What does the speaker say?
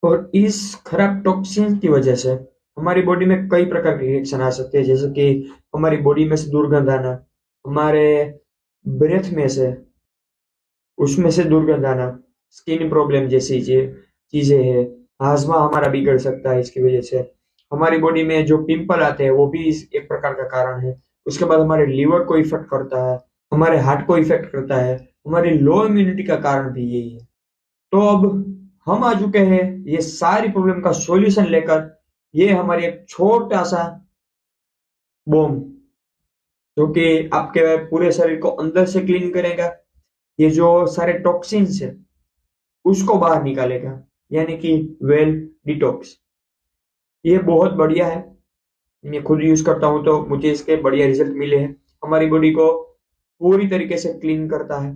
और इस खराब टॉक्सिन की वजह से हमारी बॉडी में कई प्रकार के रिएक्शन आ सकते हैं, जैसे कि हमारी बॉडी में से दुर्गंध आना, हमारे ब्रेथ में से उसमें से दुर्गंध आना, स्किन प्रॉब्लम जैसी चीजें हैं, हाजमा हमारा बिगड़ सकता है इसकी वजह से। हमारी बॉडी में जो पिंपल आते हैं वो भी इस एक प्रकार का कारण है। उसके बाद हमारे लीवर को इफेक्ट करता है, हमारे हार्ट को इफेक्ट करता है, हमारी लो इम्यूनिटी का कारण भी यही है। तो अब हम आ चुके हैं ये सारी प्रॉब्लम का सॉल्यूशन लेकर। ये हमारी एक छोटा सा बॉम्ब, जो कि आपके पूरे शरीर को अंदर से क्लीन करेगा, ये जो सारे टॉक्सिन्स है उसको बाहर निकालेगा, यानी कि वेल डिटॉक्स। ये बहुत बढ़िया है, मैं खुद यूज करता हूँ तो मुझे इसके बढ़िया रिजल्ट मिले हैं। हमारी बॉडी को पूरी तरीके से क्लीन करता है,